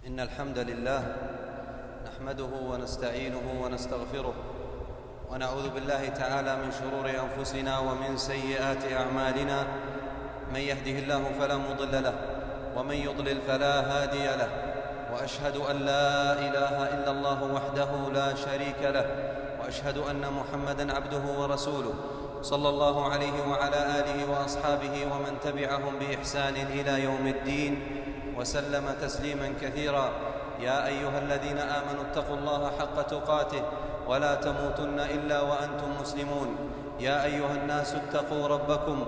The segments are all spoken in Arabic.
إن الحمد لله نحمده ونستعينه ونستغفره ونعوذ بالله تعالى من شرور أنفسنا ومن سيئات أعمالنا. من يهده الله فلا مضل له ومن يضلل فلا هادي له، وأشهد أن لا إله إلا الله وحده لا شريك له، وأشهد أن محمدًا عبده ورسوله صلى الله عليه وعلى آله وأصحابه ومن تبعهم بإحسان إلى يوم الدين وسلم تسليماً كثيراً. يا أيها الذين آمنوا اتقوا الله حق تقاته ولا تموتن إلا وأنتم مسلمون. يا أيها الناس اتقوا ربكم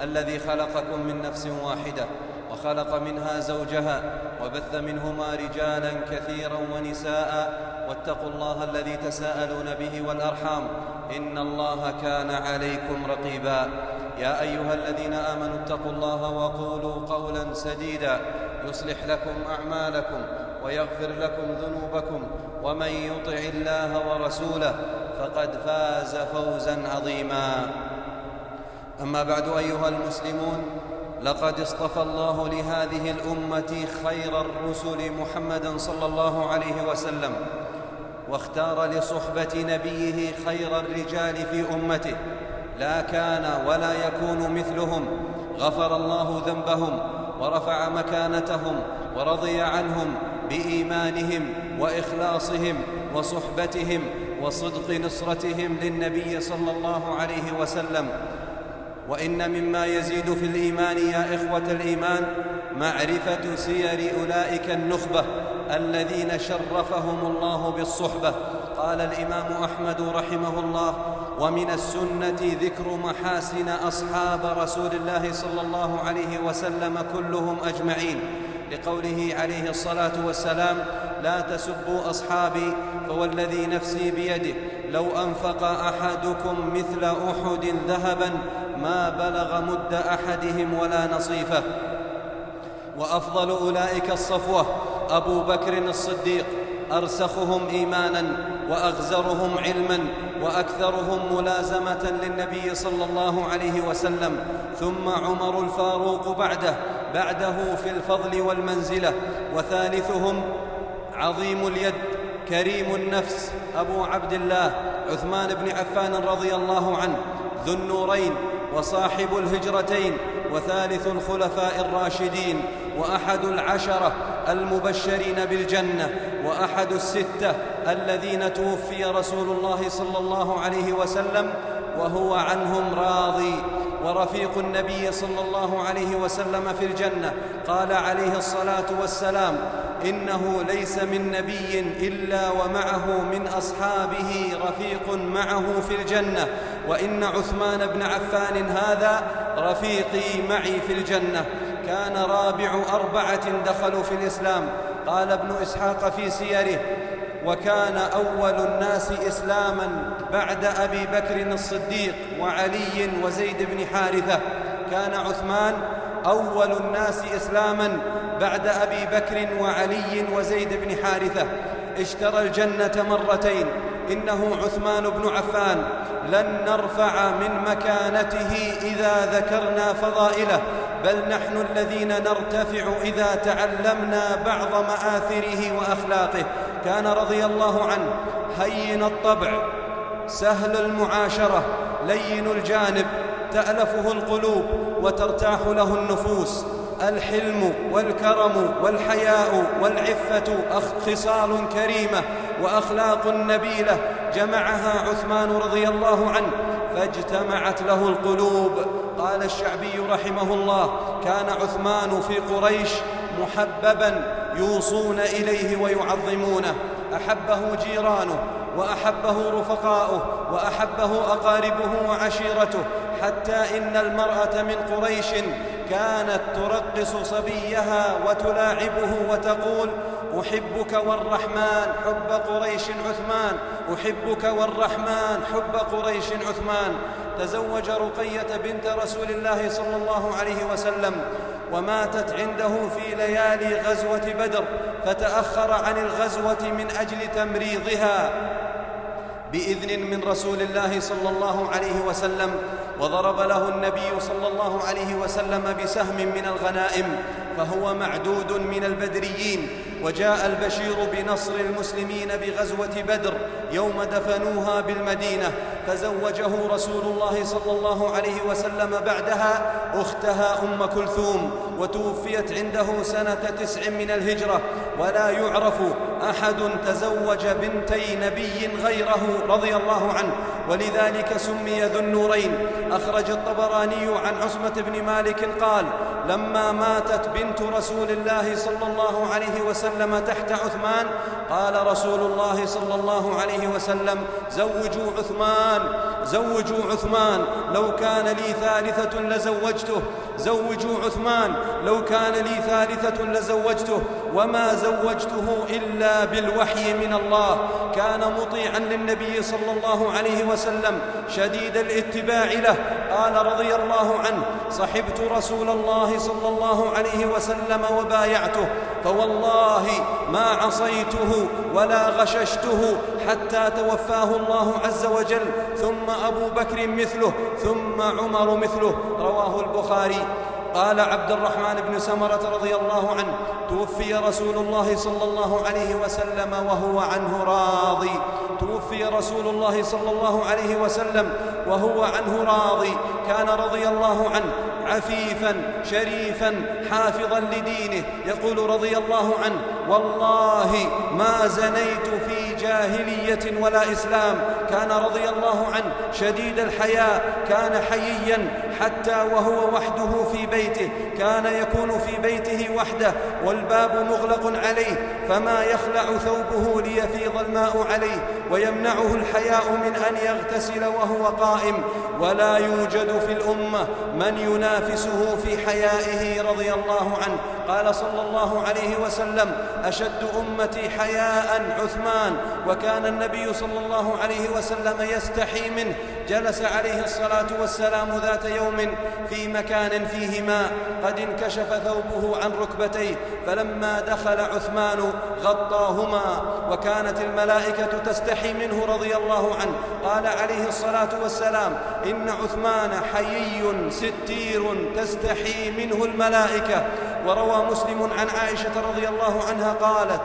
الذي خلقكم من نفس واحدة وخلق منها زوجها وبث منهما رجالاً كثيراً ونساء، واتقوا الله الذي تساءلون به والأرحام إن الله كان عليكم رقيباً. يا أيها الذين آمنوا اتقوا الله وقولوا قولاً سديداً يصلح لكم أعمالكم ويغفر لكم ذنوبكم، ومن يطع الله ورسوله فقد فاز فوزاً عظيماً. أما بعد أيها المسلمون، لقد اصطفى الله لهذه الأمة خير الرسل محمدًا صلى الله عليه وسلم، واختار لصحبة نبيه خير الرجال في أمته، لا كان ولا يكون مثلهم. غفر الله ذنبهم ورفع مكانتهم ورضي عنهم بإيمانهم وإخلاصهم وصحبتهم وصدق نصرتهم للنبي صلى الله عليه وسلم. وإن مما يزيد في الإيمان يا إخوة الإيمان معرفة سير أولئك النخبة الذين شرفهم الله بالصحبة. قال الإمام أحمد رحمه الله: ومن السنة ذكر محاسن أصحاب رسول الله صلى الله عليه وسلم كلهم أجمعين، لقوله عليه الصلاة والسلام: لا تسبوا أصحابي فوالذي نفسي بيده لو أنفق أحدكم مثل أحد ذهبا ما بلغ مد أحدهم ولا نصيفه. وأفضل أولئك الصفوة أبو بكر الصديق، أرسخهم إيماناً وأغزرهم علماً وأكثرهم ملازمة للنبي صلى الله عليه وسلم، ثم عمر الفاروق بعده في الفضل والمنزلة، وثالثهم عظيم اليد كريم النفس أبو عبد الله عثمان بن عفان رضي الله عنه، ذو النورين وصاحب الهجرتين، وثالث الخلفاء الراشدين، وأحد العشرة المبشرين بالجنة، وأحد الستة الذين توفي رسول الله صلى الله عليه وسلم وهو عنهم راضي، ورفيق النبي صلى الله عليه وسلم في الجنة. قال عليه الصلاة والسلام: إنه ليس من نبي إلا ومعه من أصحابه رفيق معه في الجنة، وإن عثمان بن عفان هذا رفيقي معي في الجنة. كان رابع 4 دخلوا في الإسلام. قال ابن إسحاق في سيره: وكان أول الناس إسلاماً بعد أبي بكر الصديق وعلي وزيد بن حارثة. كان عثمان أول الناس إسلاماً بعد أبي بكر وعلي وزيد بن حارثة. اشترى الجنة مرتين. إنه عثمان بن عفان لن نرفع من مكانته إذا ذكرنا فضائله، بل نحن الذين نرتفع إذا تعلمنا بعض مآثره وأخلاقه. كان رضي الله عنه هين الطبع سهل المعاشرة لين الجانب، تألفه القلوب وترتاح له النفوس. الحلم والكرم والحياء والعفة خصال كريمة وأخلاق نبيلة جمعها عثمان رضي الله عنه فاجتمعت له القلوب. قال الشعبي رحمه الله: كان عثمان في قريش محبباً يوصون إليه ويعظمونه، أحبه جيرانه وأحبه رفقاؤه وأحبه أقاربه وعشيرته، حتى إن المرأة من قريش كانت ترقص صبيها وتلاعبه وتقول: أحبك والرحمن حب قريش عثمان، أحبك والرحمن حب قريش عثمان. تزوج رقية بنت رسول الله صلى الله عليه وسلم، وماتت عنده في ليالي غزوة بدر، فتأخر عن الغزوة من أجل تمريضها بإذن من رسول الله صلى الله عليه وسلم، وضرب له النبي صلى الله عليه وسلم بسهم من الغنائم، فهو معدود من البدريين. وجاء البشير بنصر المسلمين بغزوة بدر يوم دفنوها بالمدينة، فزوجه رسول الله صلى الله عليه وسلم بعدها أختها أم كلثوم، وتوفيت عنده سنة 9 من الهجرة. ولا يعرف أحد تزوج بنتي نبي غيره رضي الله عنه، ولذلك سمي ذو النورين. أخرج الطبراني عن عصمة بن مالك قال: لما ماتت بنت رسول الله صلى الله عليه وسلم تحت عثمان، قال رسول الله صلى الله عليه وسلم: زوجوا عثمان، زوجوا عثمان، لو كان لي ثالثة لزوجته، زوجوا عثمان، لو كان لي ثالثة لزوجته، وما زوجته إلا بالوحي من الله. كان مطيعا للنبي صلى الله عليه وسلم شديد الاتباع له. قال رضي الله عنه: صحبت رسول الله صلى الله عليه وسلم وبايعته، فوالله ما عصيته ولا غششته حتى توفاه الله عز وجل، ثم أبو بكر مثله، ثم عمر مثله. رواه البخاري. قال عبد الرحمن بن سمرة رضي الله عنه: توفي رسول الله صلى الله عليه وسلم وهو عنه راضي. توفي رسول الله صلى الله عليه وسلم وهو عنه راضي. كان رضي الله عنه عفيفا شريفا حافظا لدينه. يقول رضي الله عنه: والله ما زنيت في جاهلية ولا إسلام. كان رضي الله عنه شديد الحياء، كان حييا حتى وهو وحده في بيته، كان يكون في بيته وحده والباب مغلق عليه، فما يخلع ثوبه ليفيض الماء عليه، ويمنعه الحياء من أن يغتسل وهو قائم. ولا يوجد في الأمة من ينافسه في حيائه رضي الله عنه. قال صلى الله عليه وسلم: أشد أمتي حياء عثمان. وكان النبي صلى الله عليه وسلم يستحي منه. جلس عليه الصلاة والسلام ذات يوم في مكان فيه ماء، قد انكشف ثوبه عن ركبتيه، فلما دخل عثمان غطاهما، وكانت الملائكة تستحي منه رضي الله عنه. قال عليه الصلاة والسلام: إن عثمان حيي ستير تستحي منه الملائكة. وروى مسلم عن عائشة رضي الله عنها قالت: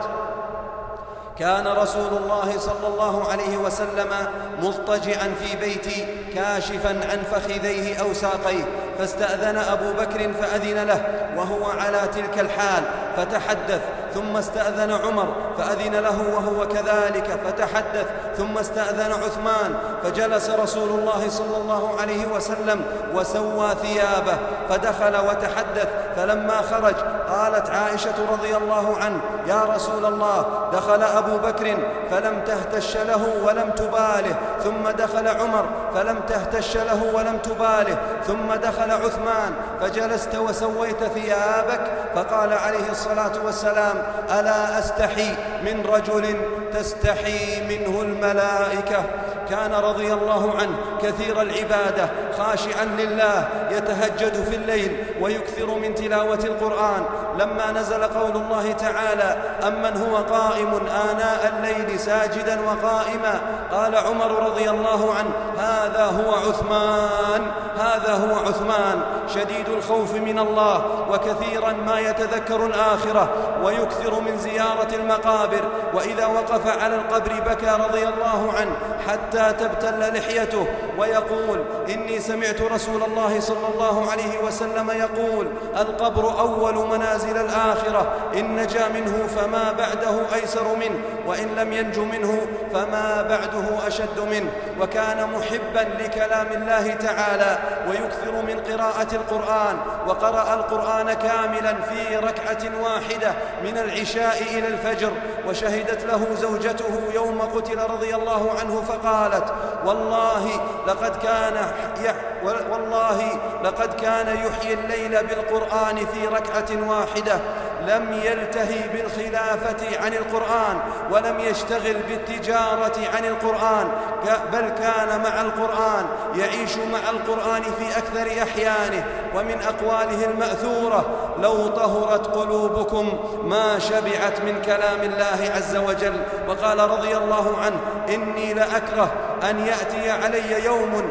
كان رسول الله صلى الله عليه وسلم مضطجعا في بيتي كاشفا عن فخذيه أو ساقيه، فاستأذن أبو بكر فأذن له وهو على تلك الحال فتحدث، ثم استأذن عمر فأذن له وهو كذلك فتحدث، ثم استأذن عثمان، فجلس رسول الله صلى الله عليه وسلم وسوى ثيابه فدخل وتحدث. فلما خرج قالت عائشة رضي الله عنه: يا رسول الله، دخل أبو بكر فلم تهتش له ولم تباله، ثم دخل عمر فلم تهتش له ولم تباله، ثم دخل عثمان فجلست وسويت ثيابك. فقال عليه الصلاة والسلام: ألا أستحي من رجل تستحي منه الملائكة. كان رضي الله عنه كثير العبادة خاشعا لله، يتهجد في الليل ويكثر من تلاوة القرآن. لما نزل قول الله تعالى: أمن هو قائم آناء الليل ساجدا وقائما، قال عمر رضي الله عنه: هذا هو عثمان، هذا هو عثمان، شديد الخوف من الله، وكثيرا ما يتذكر الآخرة ويكثر من زيارة المقابر، وإذا وقف على القبر بكى رضي الله عنه حتى تبتل لحيته، ويقول: إني سمعت رسول الله صلى الله عليه وسلم يقول: القبر أول منازل الآخرة، إن نجا منه فما بعده أيسر منه، وإن لم ينج منه فما بعده أشد منه. وكان محبا لكلام الله تعالى ويكثر من قراءة القرآن، وقرأ القرآن كاملا في ركعة واحدة من العشاء إلى الفجر. وشهدت له زوجته يوم قتل رضي الله عنه فقالت: والله لقد كان يحيي الليل بالقرآن في ركعة واحدة، لم يلتهي بالخلافة عن القرآن، ولم يشتغل بالتجارة عن القرآن، بل كان مع القرآن، يعيش مع القرآن في أكثر أحيانه. ومن أقواله المأثورة: لو طهرت قلوبكم ما شبعت من كلام الله عز وجل. وقال رضي الله عنه: إني لأكره أن يأتي علي يوم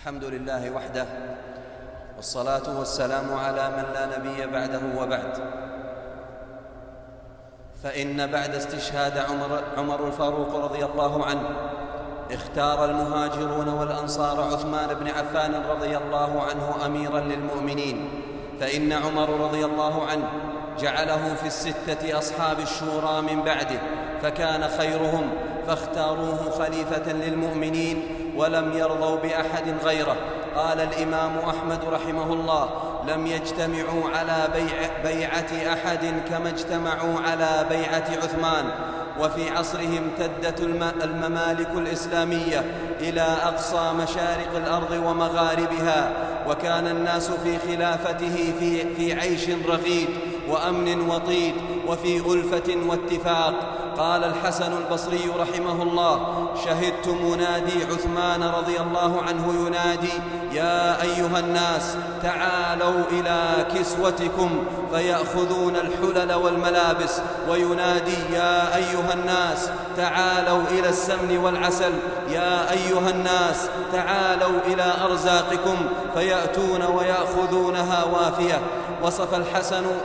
الحمد لله وحده، والصلاة والسلام على من لا نبي بعده وبعد. فإن بعد استشهاد عمر الفاروق رضي الله عنه اختار المهاجرون والأنصار عثمان بن عفان رضي الله عنه أميراً للمؤمنين، فإن عمر رضي الله عنه جعله في الستة أصحاب الشورى من بعده، فكان خيرهم، فاختاروه خليفة للمؤمنين ولم يرضوا بأحد غيره. قال الإمام أحمد رحمه الله: لم يجتمعوا على بيعة أحد كما اجتمعوا على بيعة عثمان. وفي عصره امتدت الممالك الإسلامية إلى أقصى مشارق الأرض ومغاربها، وكان الناس في خلافته في عيش رغيد وأمن وطيد وفي ألفة واتفاق. قال الحسن البصري رحمه الله: شهدت منادي عثمان رضي الله عنه ينادي: يا أيها الناس تعالوا إلى كسوتكم، فيأخذون الحلل والملابس، وينادي: يا أيها الناس تعالوا إلى السمن والعسل، يا أيها الناس تعالوا إلى أرزاقكم، فيأتون ويأخذونها وافية.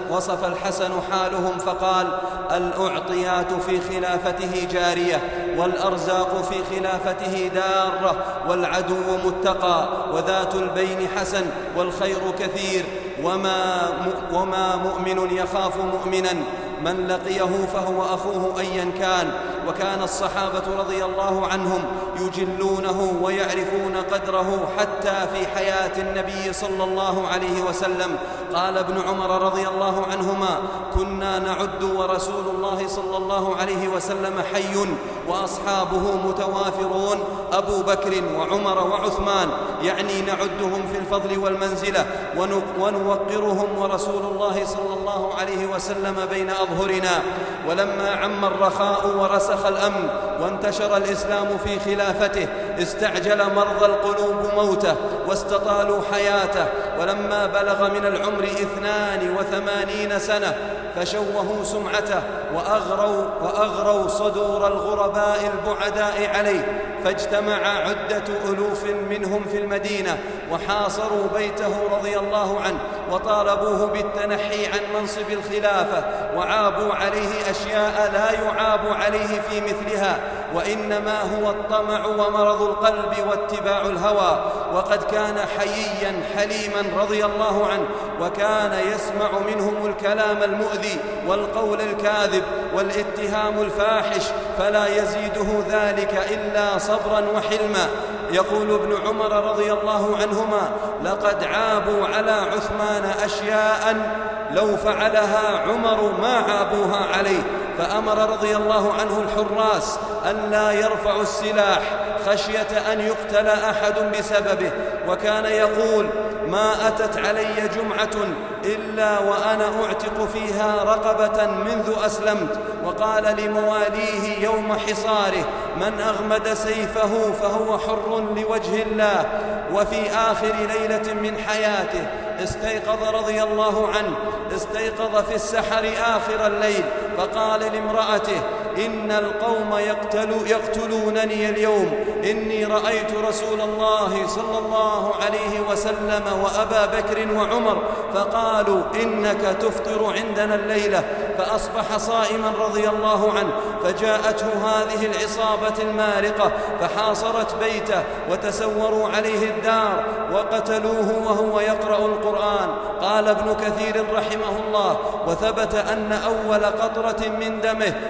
وصف الحسن حالهم فقال: الأعطيات في خلافته جارية، والأرزاق في خلافته دارة، والعدو متقى، وذات البين حسن، والخير كثير، وما مؤمن يخاف مؤمنا، من لقيه فهو أخوه أيا كان. وكان الصحابة رضي الله عنهم يجلونه ويعرفون قدره حتى في حياة النبي صلى الله عليه وسلم. قال ابن عمر رضي الله عنهما: كنا نعد ورسول الله صلى الله عليه وسلم حي وأصحابه متوافرون، أبو بكر وعمر وعثمان، يعني نعدهم في الفضل والمنزلة ونوقرهم، ورسول الله صلى الله عليه وسلم بين أظهرنا. ولما عم الرخاء ورسخ الأمن وانتشر الإسلام في خلافته، استعجل مرضى القلوب موته واستطالوا حياته. ولما بلغ من العمر 82 سنة فشوهوا سمعته وأغروا صدور الغرباء البعداء عليه، فاجتمع عدة ألوف منهم في المدينة وحاصروا بيته رضي الله عنه، وطالبوه بالتنحي عن منصب الخلافة، وعابوا عليه أشياء لا يعاب عليه في مثلها، وإنما هو الطمع ومرض القلب واتباع الهوى. وقد كان حييا حليما رضي الله عنه، وكان يسمع منهم الكلام المؤذي والقول الكاذب والاتهام الفاحش، فلا يزيده ذلك إلا صبرا وحلما. يقول ابن عمر رضي الله عنهما: لقد عابوا على عثمان أشياء لو فعلها عمر ما عابوها عليه، فأمر رضي الله عنه الحراس أن لا يرفعوا السلاح خشية أن يقتل أحد بسببه. وكان يقول: ما أتت علي جمعة إلا وأنا أعتق فيها رقبة منذ أسلمت. وقال لمواليه يوم حصاره: من أغمد سيفه فهو حر لوجه الله. وفي آخر ليلة من حياته استيقظ رضي الله عنه، استيقظ في السحر آخر الليل، فقال لامرأته: إن القوم يقتلونني اليوم، إني رأيت رسول الله صلى الله عليه وسلم وأبا بكر وعمر، فقالوا إنك تفطر عندنا الليلة. فأصبح صائما رضي الله عنه، فجاءته هذه العصابة المارقة فحاصرت بيته وتسوروا عليه الدار وقتلوه وهو يقرأ القرآن. قال ابن كثير رحمه الله: وثبت أن أول قطرة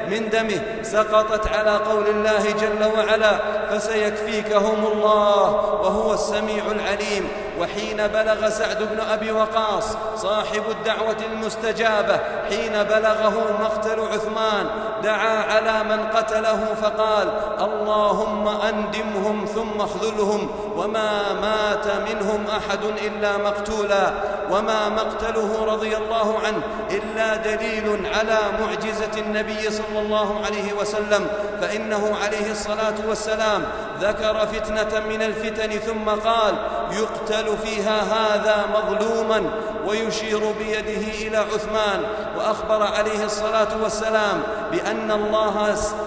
من دمه سقطت على قول الله جل وعلا: فسيكفيكهم الله وهو السميع العليم. وحين بلغ سعد بن أبي وقاص صاحب الدعوة المستجابة، حين بلغه مقتل عثمان، دعا على من قتله فقال: اللهم أندمهم ثم اخذلهم، وما مات منهم أحد إلا مقتولا. وما مقتله رضي الله عنه إلا دليل على معجزة النبي صلى الله عليه وسلم، فإنه عليه الصلاة والسلام ذكر فتنة من الفتن ثم قال: يقتل فيها هذا مظلوما، ويشير بيده إلى عثمان. وأخبر عليه الصلاة والسلام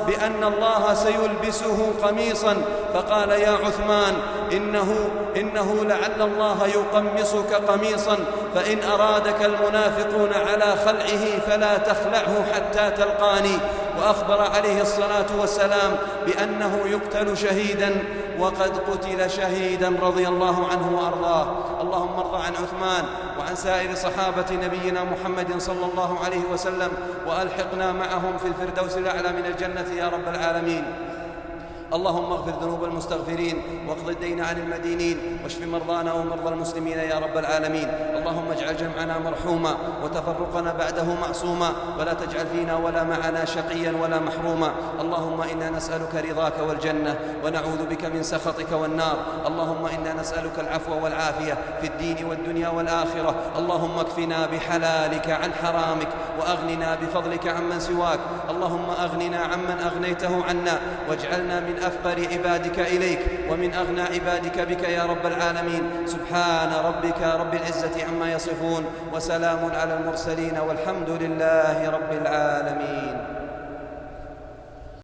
بأن الله سيلبسه قميصا، فقال: يا عثمان، إنه لعل الله يقمصك قميصا، فإن أرادك المنافقون على خلعه فلا تخلعه حتى تلقاني. وأخبر عليه الصلاة والسلام بأنه يقتل شهيدا، وقد قتل شهيدا رضي الله عنه وأرضاه. اللهم ارض عن عثمان وعن سائر صحابة نبينا محمد صلى الله عليه وسلم، وألحقنا معهم في الفردوس الأعلى من الجنة يا رب العالمين. اللهم اغفر ذنوب المستغفرين، واقض الدين عن المدينين، واشف مرضانا ومرضى المسلمين يا رب العالمين. اللهم اجعل جمعنا مرحوما، وتفرقنا بعده معصوما، ولا تجعل فينا ولا معنا شقيا ولا محروما. اللهم إنا نسألك رضاك والجنة، ونعوذ بك من سخطك والنار. اللهم إنا نسألك العفو والعافية في الدين والدنيا والآخرة. اللهم اكفنا بحلالك عن حرامك، وأغننا بفضلك عمن سواك. اللهم أغننا عمن أغنيته عنا، واجعلنا من أفقر عبادك إليك، ومن أغنى عبادك بك يا رب العالمين. سبحان ربك رب العزة عما يصفون، وسلام على المرسلين، والحمد لله رب العالمين.